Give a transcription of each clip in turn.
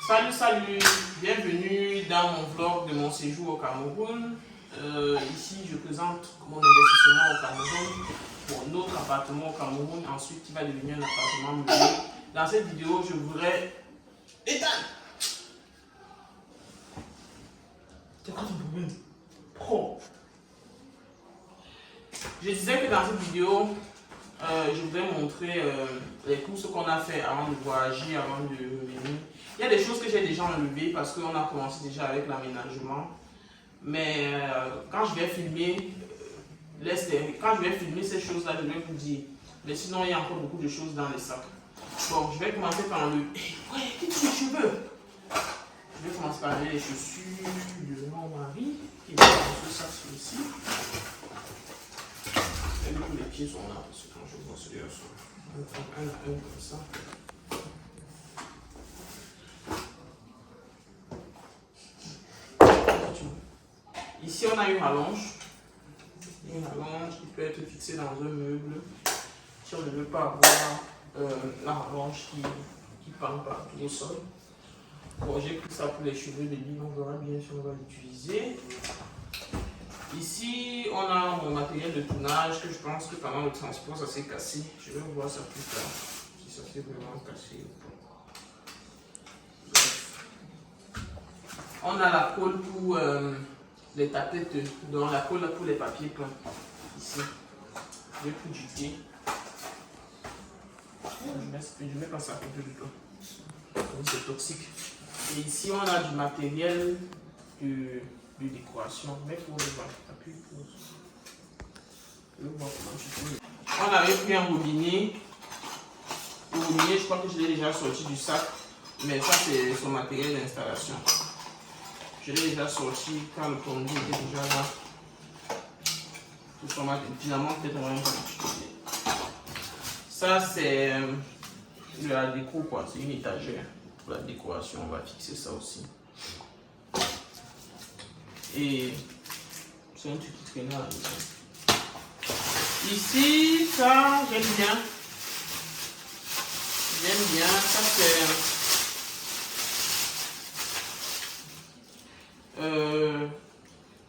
Salut, salut, bienvenue dans mon vlog de mon séjour au Cameroun. Ici, je présente mon investissement au Cameroun, mon autre appartement au Cameroun, ensuite qui va devenir un appartement meublé. Dans cette vidéo, je voudrais... Ethan! C'est quoi ton problème? Pro. Je disais que dans cette vidéo, je voudrais montrer les courses qu'on a fait avant de voyager, avant de revenir. Il y a des choses que j'ai déjà enlevées parce qu'on a commencé déjà avec l'aménagement. Mais quand je vais filmer, quand je vais filmer ces choses-là, je vais vous dire. Mais sinon, il y a encore beaucoup de choses dans les sacs. Bon, je vais commencer par enlever. Ouais, qu'est-ce que les cheveux? Je vais commencer par enlever les chaussures de mon mari. Et bien, on ça ici. Et tous les pieds sont là parce que quand je vois celui-là, on prend un à un comme ça. Ici, on a une rallonge. Une rallonge qui peut être fixée dans un meuble. Si on ne veut pas avoir la rallonge qui pend partout au sol. Bon, j'ai pris ça pour les cheveux de lit. On verra bien si on va l'utiliser. Ici, on a mon matériel de tournage que je pense que pendant le transport, ça s'est cassé. Je vais voir ça plus tard, si ça s'est vraiment cassé ou pas. Bref. On a la colle pour les tapettes, donc la colle pour les papiers peints. Ici, j'ai pris du thé. Je mets pas ça à côté du tout. C'est toxique. Et ici, on a du matériel de décoration. Mais pour le voir, appuie pour le voir comment tu peux. On avait pris un robinet. Le robinet, je crois que je l'ai déjà sorti du sac. Mais ça, c'est son matériel d'installation. Je l'ai déjà sorti quand le conduit était déjà là. Tout son matériel. Finalement, peut-être on va rien utiliser. Ça, c'est de la déco, quoi. C'est une étagère pour la décoration. On va fixer ça aussi. Et c'est un truc qui traîne là. Ici, ça, j'aime bien. J'aime bien. Ça, c'est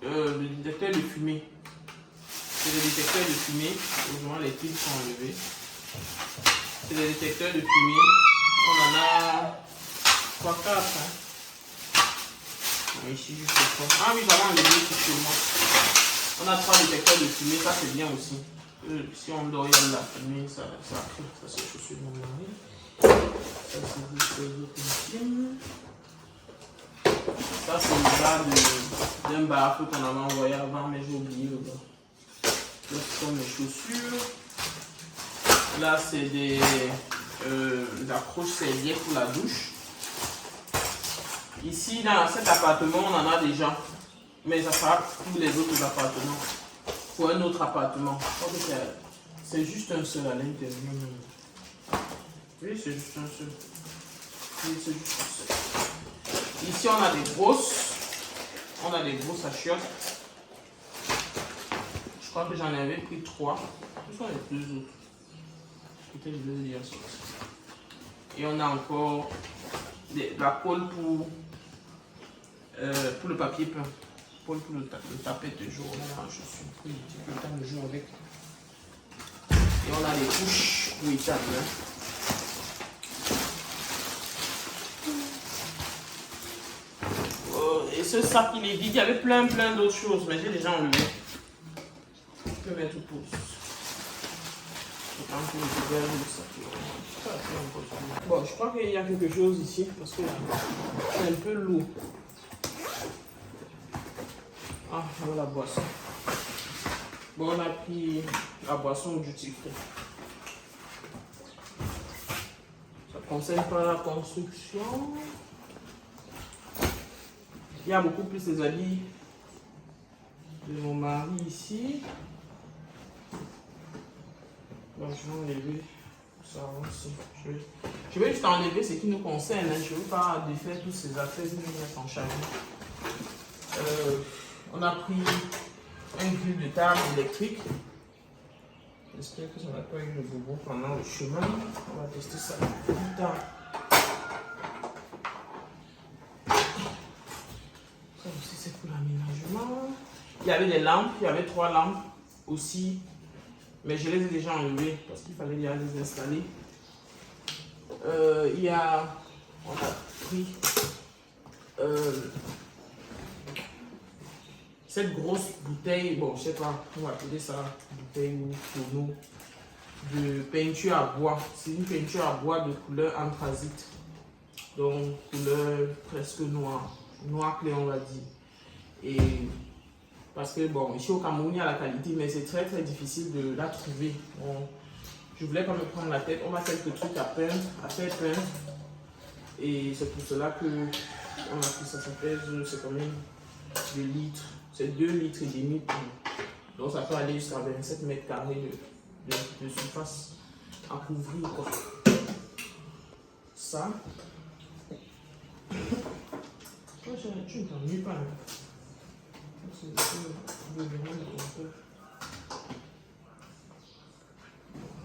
le détecteur de fumée. C'est le détecteur de fumée. Heureusement, les fils sont enlevés. C'est le détecteur de fumée. On en a 3-4. Ici, juste le fond. Ah oui, j'avais enlevé chez moi. On a 3 détecteurs de fumée, ça c'est bien aussi. Si on dort, il y a de la fumée, ça crée. Ça c'est les chaussures de mon mari. Ça c'est juste les autres intimes. Ça c'est le bas d'un bar qu'on avait envoyé avant, mais j'ai oublié le bas. Là ce sont mes chaussures. Là c'est des accroches serviettes pour la douche. Ici, dans cet appartement, on en a déjà. Mais ça sera pour les autres appartements. Pour un autre appartement. C'est juste un seul à l'intérieur. Oui, c'est juste un seul. Oui, c'est juste un seul. Ici, on a des grosses. On a des grosses à chiottes. Je crois que j'en avais pris 3. Ce sont les 2 autres. Peut-être que je vais les dire. Et on a encore la colle pour le papier peint, pour le tapet de jour. Je suis pris un petit peu le temps de jouer avec. Et on a les couches pour étendre. Et ce sac il est vide, il y avait plein d'autres choses, mais j'ai déjà enlevé. Je peux mettre au pouce. Bon, je crois qu'il y a quelque chose ici parce que c'est un peu lourd. Ah, voilà la boisson. Bon, on a pris la boisson du titre. Ça ne concerne pas la construction. Il y a beaucoup plus les habits de mon mari ici. Bon, je vais enlever ça aussi. Je vais juste enlever ce qui nous concerne. Je ne veux pas défaire toutes ces affaires que je vais mettre en charge. On a pris un grill de table électrique. J'espère que ça n'a pas eu le bobo pendant le chemin. On va tester ça plus tard. y avait des lampes, il y avait 3 lampes aussi. Mais je les ai déjà enlevées parce qu'il fallait déjà les installer. On a pris cette grosse bouteille, bon je sais pas, on va appeler ça bouteille ou tonneau de peinture à bois. C'est une peinture à bois de couleur anthracite, donc couleur presque noire, noir clair on va dire. Et parce que bon, ici au Cameroun il y a la qualité, mais c'est très difficile de la trouver. Bon, je voulais pas me prendre la tête, on a quelques trucs à peindre, à faire peindre. Et c'est pour cela que on a pris ça, ça pèse, c'est quand même 2 litres, c'est 2 litres et demi. Donc ça peut aller jusqu'à 27 mètres carrés de surface à couvrir quoi. Ça. Tu ne t'ennuies pas.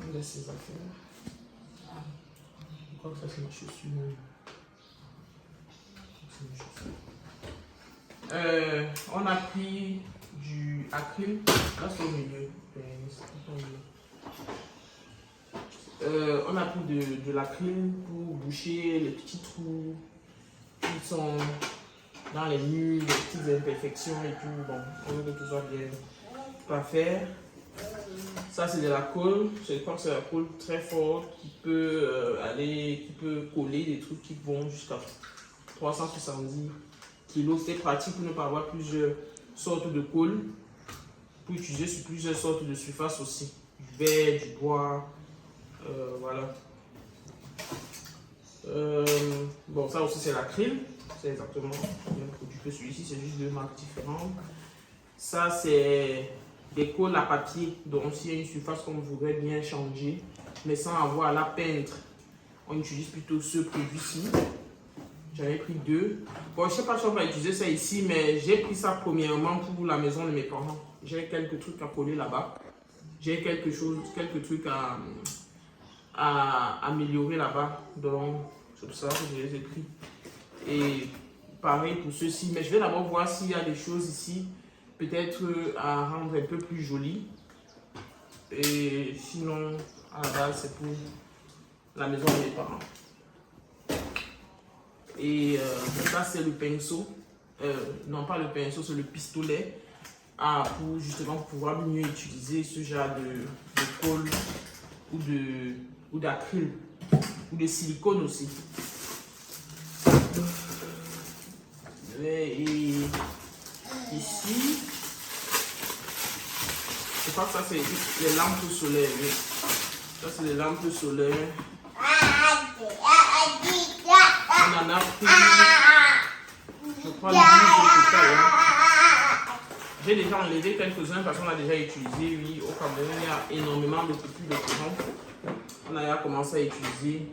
On laisse ces affaires. Je crois que ça c'est ma chaussure. On a pris du acryl. Là c'est au milieu. On a pris de l'acryl pour boucher les petits trous qui sont dans les murs, les petites imperfections et tout. Bon, on veut que tout soit bien parfait. Ça c'est de la colle. Je crois que c'est la colle très forte qui peut qui peut coller des trucs qui vont jusqu'à 370 kg. C'est pratique pour ne pas avoir plusieurs sortes de colle, pour utiliser sur plusieurs sortes de surfaces aussi. Du verre, du bois, voilà. Bon, ça aussi c'est l'acryl. C'est exactement le même produit que celui-ci, c'est juste 2 marques différentes. Ça c'est des colles à papier, donc s'il y a une surface qu'on voudrait bien changer, mais sans avoir à la peindre, on utilise plutôt ce produit-ci. J'avais pris 2. Bon, je ne sais pas si on va utiliser ça ici, mais j'ai pris ça premièrement pour la maison de mes parents. J'ai quelques trucs à coller là-bas. J'ai quelques trucs à améliorer là-bas. Donc, c'est pour ça que je les ai pris. Et pareil pour ceux-ci. Mais je vais d'abord voir s'il y a des choses ici, peut-être à rendre un peu plus joli. Et sinon, à la base, c'est pour la maison de mes parents. Et ça c'est le pinceau, non pas le pinceau, c'est le pistolet pour justement pouvoir mieux utiliser ce genre de colle ou d'acryl ou de silicone aussi. Et ici, je crois que ça c'est les lampes solaires. Oui. Ça c'est les lampes solaires. On en a pris, je crois, 12 au total. Hein. J'ai déjà enlevé quelques-uns parce qu'on a déjà utilisé. Oui, au Cameroun, il y a énormément de coupures de courant. On a déjà commencé à utiliser.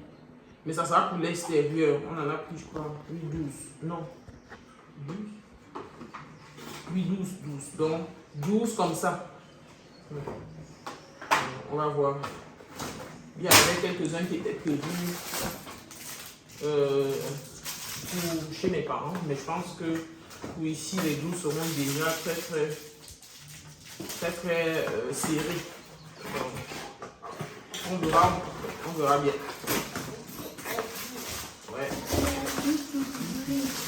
Mais ça sera pour l'extérieur. On en a pris, je crois, 12. Non. 12. Oui, 12. Donc, 12 comme ça. On va voir. Il y avait quelques-uns qui étaient prévus pour chez mes parents, mais je pense que pour ici les 12 seront déjà très serrés. On verra bien. Ouais.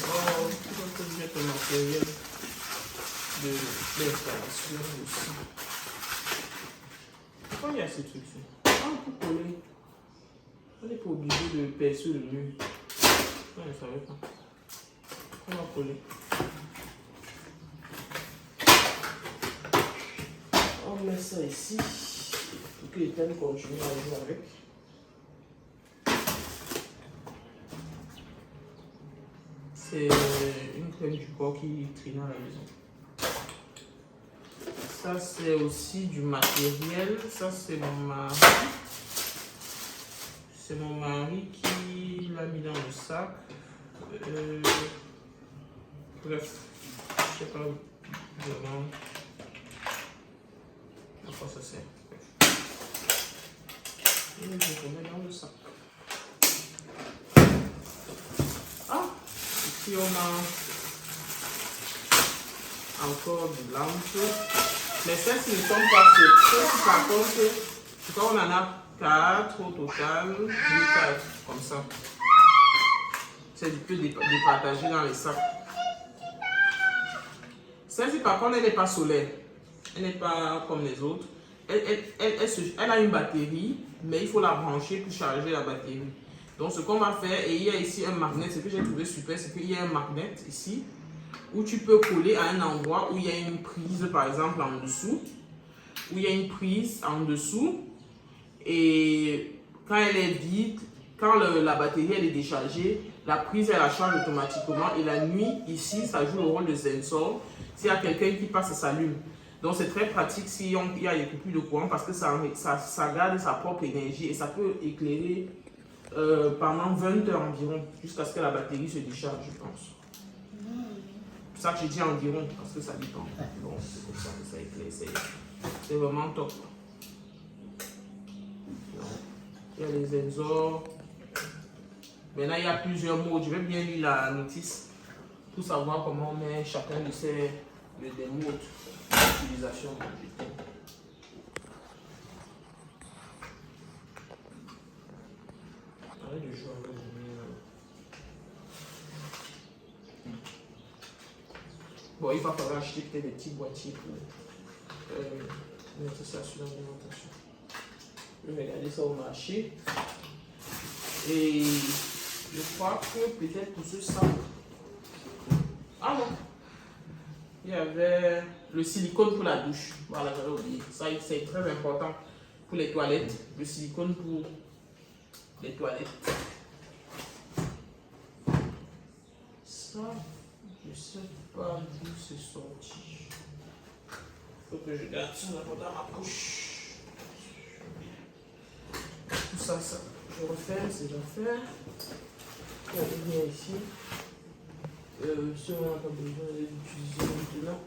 Oh, je vais mettre le matériel d'installation aussi. Pourquoi il y a ces trucs-ci? On peut coller. On n'est pas obligé de percer le mur. Non, je ne savais pas. On va coller. On met ça ici pour que les thèmes continuent à jouer avec. C'est une crème du corps qui traîne à la maison. Ça, c'est aussi du matériel. Ça, c'est mon mari. C'est mon mari qui l'a mis dans le sac. Bref, je sais pas vraiment à quoi ça sert. Et je remets dans le sac. Ah, ici on a encore de lampe. Mais celles-ci ne sont pas faites. Celles-ci par contre, je crois qu'on en a 4 au total. 4 comme ça. C'est du peu départagé dans les sacs. Celle-ci par contre, elle n'est pas solaire. Elle n'est pas comme les autres. Elle a une batterie, mais il faut la brancher pour charger la batterie. Donc ce qu'on va faire, et il y a ici un magnet, ce que j'ai trouvé super, c'est qu'il y a un magnet ici, où tu peux coller à un endroit où il y a une prise par exemple en dessous, où il y a une prise en dessous, et quand elle est vide, quand la batterie elle est déchargée, la prise elle la charge automatiquement, et la nuit ici ça joue le rôle de sensor. S'il y a quelqu'un qui passe, ça s'allume. Donc c'est très pratique s'il y a des coupures de courant parce que ça garde sa propre énergie et ça peut éclairer pendant 20 heures environ jusqu'à ce que la batterie se décharge, je pense. C'est ça que j'ai dit environ parce que ça dépend. Donc c'est comme ça que ça éclaire. C'est vraiment top. Il y a les sensors. Maintenant il y a plusieurs modes. Je vais bien lire la notice pour savoir comment on met chacun de ces modes d'utilisation. Arrête de jouer avec le lumière. Bon, il va falloir acheter peut-être des petits boîtiers pour mettre ça sur l'alimentation. Je vais regarder ça au marché. Et je crois que peut-être pour ce sac. Ah non! Il y avait le silicone pour la douche. Voilà, j'avais oublié. Ça, c'est très important pour les toilettes. Le silicone pour les toilettes. Ça, je ne sais pas d'où c'est sorti. Il faut que je garde ça dans ma poche. Tout ça, je refais ces affaires. On revient ici. Si on n'a pas besoin d'utiliser maintenant.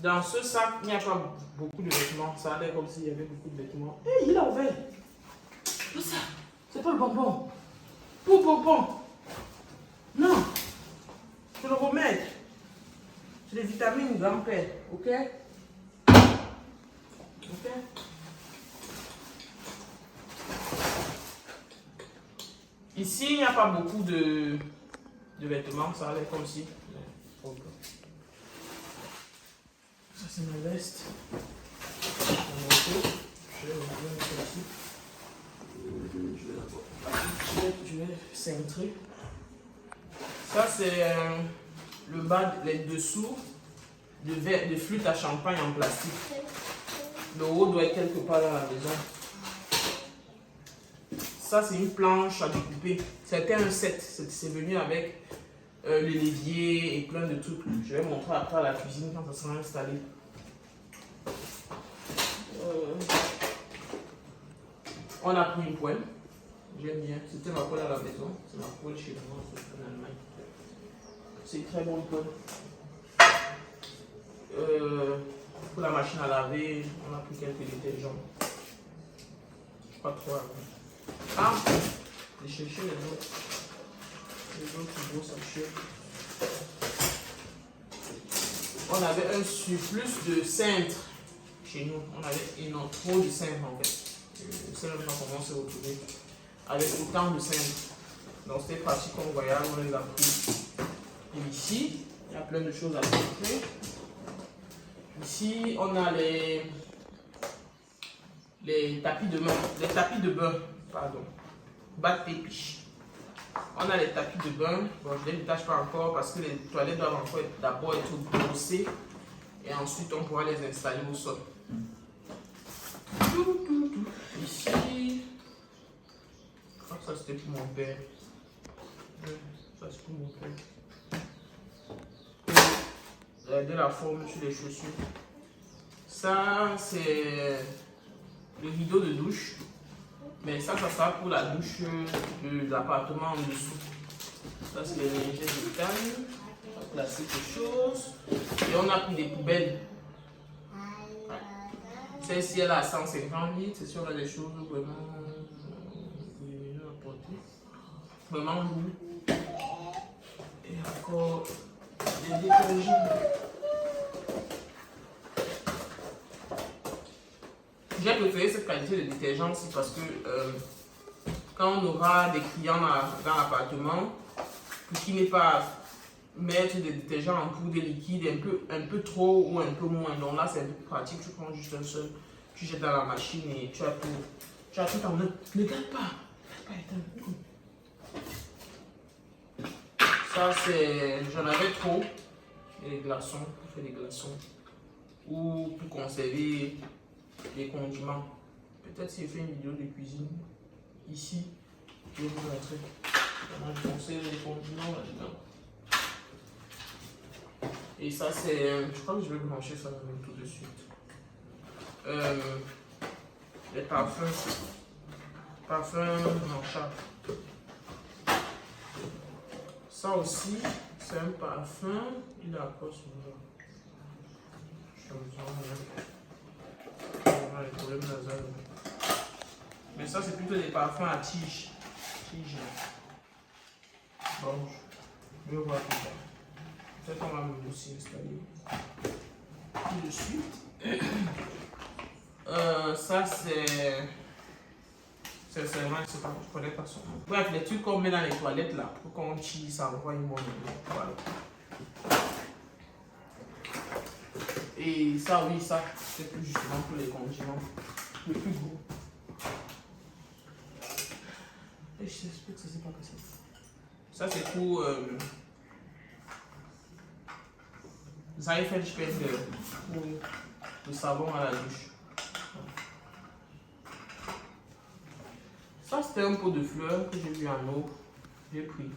Dans ce sac, il n'y a pas beaucoup de vêtements. Ça a l'air comme s'il y avait beaucoup de vêtements. Hé, il a ouvert. Tout ça, c'est pas le bonbon. Pour bonbon. Non. Je le remets. C'est des vitamines grand-père. Ok? Ok? Ici, il n'y a pas beaucoup de vêtements. Ça a l'air comme si. Ça, c'est ma veste. Je vais mettre ici. Je vais cintrer. Ça, c'est le bas, les dessous de flûte à champagne en plastique. Le haut doit être quelque part dans la maison. Ça, c'est une planche à découper. C'était un set. C'est venu avec le levier et plein de trucs. Je vais montrer après à la cuisine quand ça sera installé. On a pris une poêle. J'aime bien. C'était ma poêle à la maison. C'est ma poêle chez moi en Allemagne. C'est une très bonne poêle. Pour la machine à laver, on a pris quelques détergents. Pas trop avant. Ah, j'ai cherché les autres gros sachets. On avait un surplus de cintre chez nous. On avait trop de cintre en fait. C'est même pas comment on s'est retrouvé avec autant de cintre. Donc c'était pratique en voyage, on les a pris. Et ici, il y a plein de choses à montrer. Ici, on a les tapis de bain. Les tapis de bain, pardon. Bad pépiche. On a les tapis de bain. Bon, je ne les détache pas encore parce que les toilettes doivent encore d'abord être brossées. Et ensuite, on pourra les installer au sol. Ici, je crois que ça c'était pour mon père. Ça c'est pour mon père. Regardez la forme sur les chaussures. Ça c'est le rideau de douche. Mais ça sera pour la douche de l'appartement en dessous. Ça c'est les lingettes de canne. On va placer quelque chose. Et on a pris des poubelles. Celle-ci elle a 150 litres, c'est sûr, elle a des choses vraiment lourdes. Et encore des détergents. J'ai préféré cette qualité de détergent aussi parce que quand on aura des clients dans l'appartement, pour qui n'est pas mettre des détergents en poudre liquide un peu trop ou un peu moins. Donc là, c'est un peu plus pratique. Tu prends juste un seul, tu jettes dans la machine et tu as tout en main. Ne garde pas. Ça, c'est. J'en avais trop. Et les glaçons, pour faire des glaçons. Ou pour conserver les condiments. Peut-être si je fais une vidéo de cuisine ici, je vais vous montrer comment je conserve les condiments là-dedans. Et ça, c'est. Je crois que je vais brancher ça tout de suite. Les parfums. Parfum Manchard. Ça aussi, c'est un parfum. Il a quoi sur moi? Je me les problèmes nasales. Mais ça, c'est plutôt des parfums à tige. Bon, je vais voir tout ça. Peut-être qu'on va me aussi installer tout de suite. Ça, c'est. C'est vraiment, je sais pas, je connais pas son nom. Bref, les trucs qu'on met dans les toilettes là, pour qu'on chie, ça envoie une bonne odeur. Voilà. Et ça, oui, ça, c'est plus justement pour les condiments. Le plus gros. Et j'espère que ça, c'est pas que ça. Ça, c'est pour Seifenspender, pour le savon à la douche. Ça, c'était un pot de fleurs que j'ai vu en eau. J'ai pris.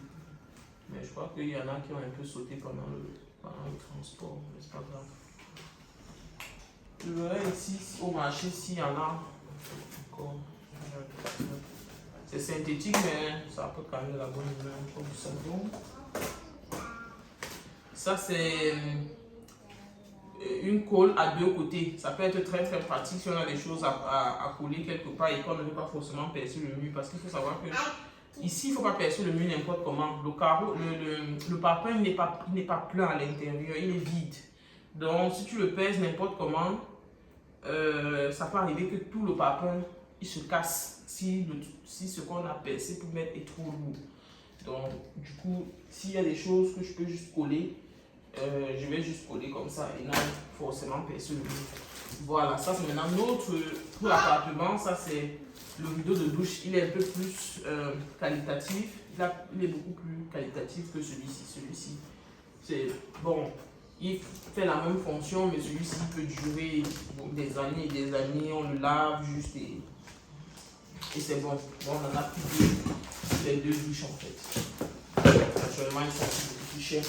Mais je crois qu'il y en a qui ont un peu sauté pendant le transport. Mais c'est pas grave. Je verrai ici au marché s'il y en a encore. C'est synthétique, mais ça peut quand même la bonne humeur comme du savon. Ça, c'est une colle à deux côtés. Ça peut être très très pratique si on a des choses à coller quelque part et qu'on ne veut pas forcément percer le mur. Parce qu'il faut savoir que ici, il ne faut pas percer le mur n'importe comment. Le carreau, le parpaing n'est pas plein à l'intérieur, il est vide. Donc, si tu le pèses n'importe comment, ça peut arriver que tout le parpaing il se casse si ce qu'on a percé pour mettre est trop lourd. Donc, du coup, s'il y a des choses que je peux juste coller, je vais juste coller comme ça et non forcément percer le mur. Voilà, ça c'est maintenant notre pour l'appartement. Ça c'est le rideau de douche. Il est un peu plus qualitatif. Il est beaucoup plus qualitatif que celui-ci. Celui-ci, c'est bon. Il fait la même fonction, mais celui-ci peut durer des années et des années. On le lave juste et c'est bon. Bon, on en a plus les deux douches en fait. Actuellement, ils sont beaucoup plus chers.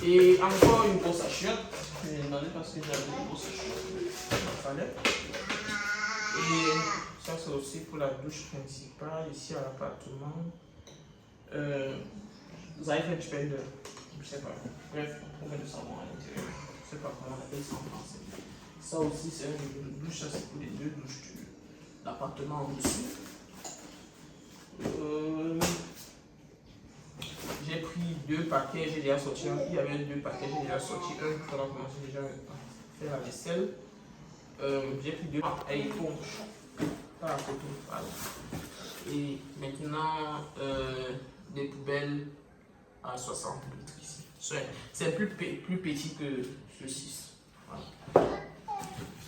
Et encore une brosse à chiottes. Je me demandais parce que j'avais une brosse à chiottes. Il fallait. Et ça, c'est aussi pour la douche principale ici à l'appartement. Seifenspender. Je sais pas. Bref, on met le savon à l'intérieur. Je sais pas comment on appelle ça en français. Ça aussi, c'est un rideau de douche. Ça, c'est pour les deux douches de l'appartement en dessous. J'ai pris deux paquets, j'ai déjà sorti un. Il y avait deux paquets, j'ai déjà sorti un pour commencer déjà à faire la vaisselle. J'ai pris deux à éponge, pas la photo. Voilà. Et maintenant, des poubelles à 60 litres ici. C'est plus petit que ceci. Voilà.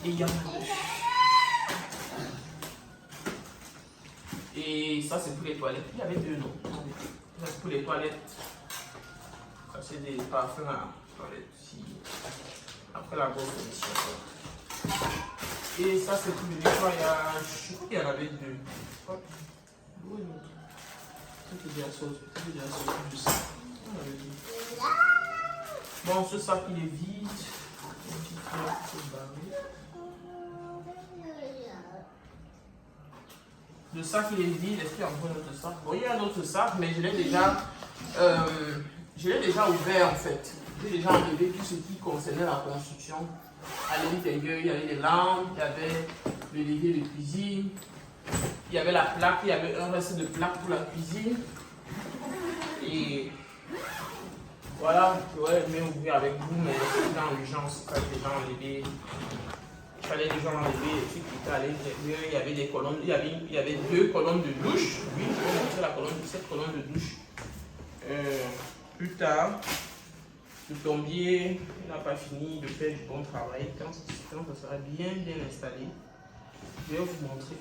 Et il y en a deux. Et ça, c'est pour les toilettes. Il y avait deux, non? Pour les toilettes. Ça, c'est des parfums à toilette. Après la grosse commission. Et ça, c'est pour le nettoyage. Je crois qu'il y en avait deux. Où est l'autre? C'est déjà sorti. C'est déjà sorti de ça. Bon, ce sac, il est vide. Un petit peu barré. Le sac il est vide, est-ce qu'il y a encore un autre sac? Bon, il y a un autre sac, mais je l'ai déjà ouvert en fait. J'ai déjà enlevé tout ce qui concernait la construction. À l'intérieur, il y avait les lampes, il y avait le levier de cuisine, il y avait la plaque, il y avait un reste de plaque pour la cuisine. Et voilà, j'aurais aimé ouvrir avec vous, mais c'était dans l'urgence, quand les gens enlevaient. Il fallait les gens enlever les trucs qui étaient à l'intérieur. Il y avait des colonnes, il y avait 2 colonnes de douche. Oui, je vais montrer la colonne, cette colonne de douche. Plus tard, le plombier n'a pas fini de faire du bon travail. Quand ça sera bien installé, je vais vous montrer.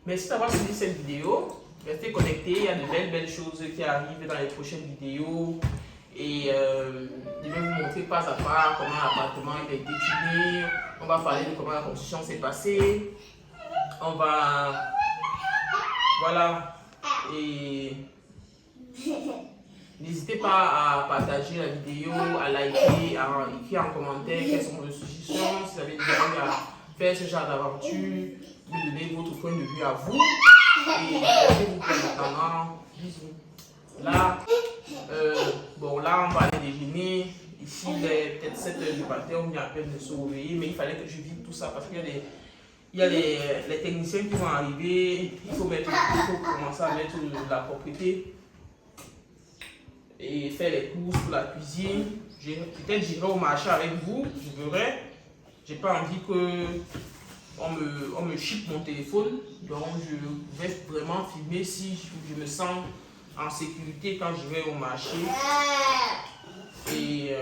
Merci d'avoir suivi cette vidéo. Restez connectés, il y a de belles choses qui arrivent dans les prochaines vidéos. Et je vais vous montrer pas à pas comment l'appartement a été fini. On va parler de comment la construction s'est passée. On va... Voilà. Et n'hésitez pas à partager la vidéo, à liker, à écrire en commentaire quelles sont vos suggestions. Si vous avez déjà envie à faire ce genre d'aventure, de donner votre point de vue à vous. Et je vous attendant. Bisous. Là, bon, là, on va aller déjeuner. Ici, il est peut-être 7 h du matin, on vient à peine de se réveiller, mais il fallait que je vide tout ça parce qu'il y a les techniciens qui vont arriver. Il faut commencer à mettre la propriété et faire les courses pour la cuisine. Peut-être j'irai au marché avec vous, je verrai. J'ai pas envie que on me chipe mon téléphone, donc je vais vraiment filmer si je me sens en sécurité quand je vais au marché. Et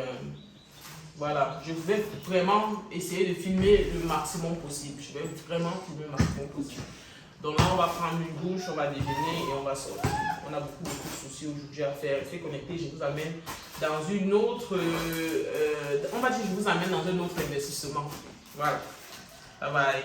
voilà, je vais vraiment essayer de filmer le maximum possible. Je vais vraiment filmer le maximum possible. Donc là, on va prendre une douche, on va déjeuner et on va sortir. On a beaucoup de soucis aujourd'hui à faire. Restez connectés, je vous amène dans une autre... on va dire je vous amène dans un autre investissement. Voilà. Bye bye.